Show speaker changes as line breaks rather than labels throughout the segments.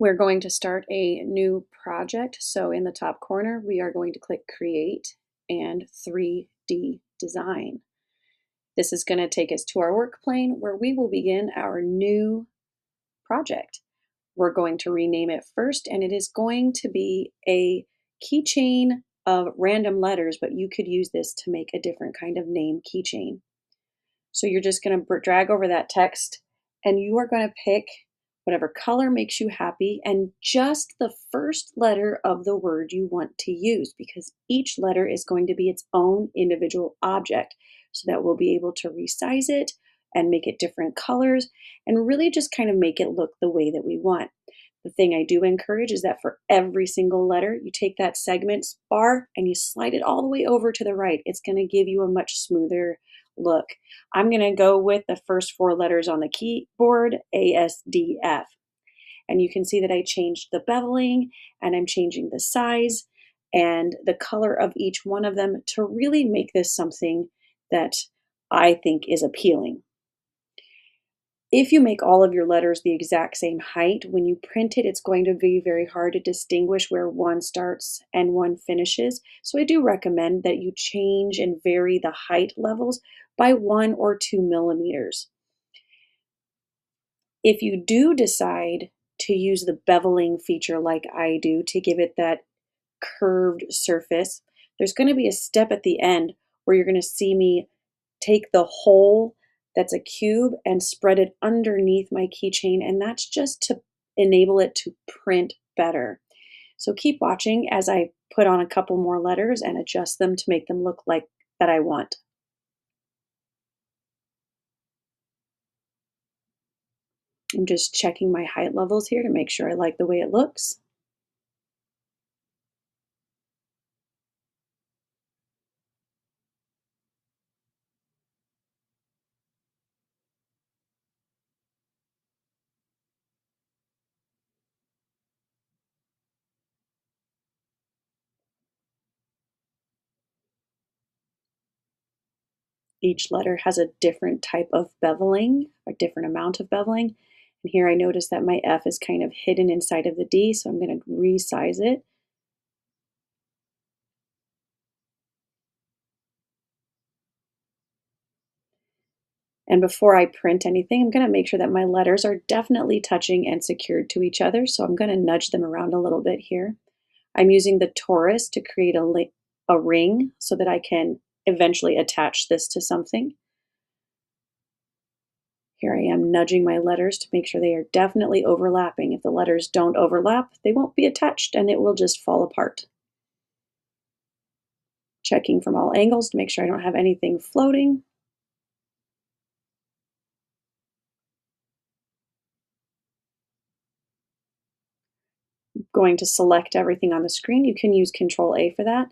We're going to start a new project. So in the top corner, we are going to click Create and 3D Design. This is going to take us to our work plane where we will begin our new project. We're going to rename it first, and it is going to be a keychain of random letters, but you could use this to make a different kind of name keychain. So you're just going to drag over that text, and you are going to pick whatever color makes you happy and just the first letter of the word you want to use, because each letter is going to be its own individual object, so that we'll be able to resize it and make it different colors and really just kind of make it look the way that we want. The thing I do encourage is that for every single letter, you take that segment bar and you slide it all the way over to the right. It's going to give you a much smoother look. I'm going to go with the first four letters on the keyboard, ASDF. And you can see that I changed the beveling and I'm changing the size and the color of each one of them to really make this something that I think is appealing. If you make all of your letters the exact same height, when you print it, it's going to be very hard to distinguish where one starts and one finishes. So I do recommend that you change and vary the height levels by 1 or 2 millimeters. If you do decide to use the beveling feature like I do to give it that curved surface, there's going to be a step at the end where you're going to see me take the whole that's a cube and spread it underneath my keychain, and that's just to enable it to print better. So keep watching as I put on a couple more letters and adjust them to make them look like that I want. I'm just checking my height levels here to make sure I like the way it looks. Each letter has a different type of beveling, a different amount of beveling. And here I notice that my F is kind of hidden inside of the D, so I'm going to resize it. And before I print anything, I'm going to make sure that my letters are definitely touching and secured to each other. So I'm going to nudge them around a little bit here. I'm using the torus to create a ring so that I can eventually attach this to something. Here I am nudging my letters to make sure they are definitely overlapping. If the letters don't overlap, they won't be attached and it will just fall apart. Checking from all angles to make sure I don't have anything floating. Going to select everything on the screen. You can use Control A for that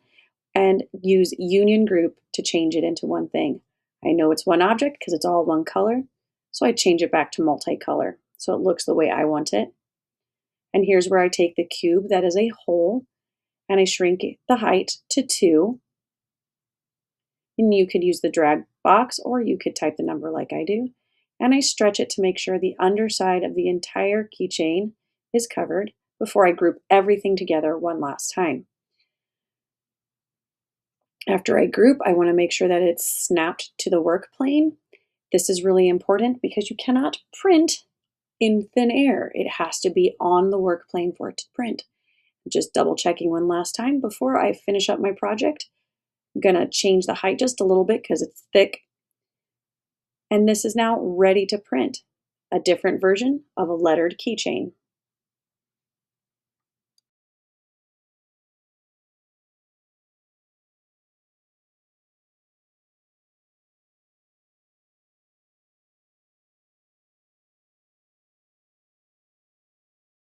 and use Union Group to change it into one thing. I know it's one object because it's all one color, so I change it back to multicolor so it looks the way I want it. And here's where I take the cube that is a whole and I shrink the height to 2. And you could use the drag box or you could type the number like I do. And I stretch it to make sure the underside of the entire keychain is covered before I group everything together one last time. After I group, I want to make sure that it's snapped to the work plane. This is really important because you cannot print in thin air. It has to be on the work plane for it to print. Just double checking one last time before I finish up my project. I'm going to change the height just a little bit because it's thick. And this is now ready to print, a different version of a lettered keychain.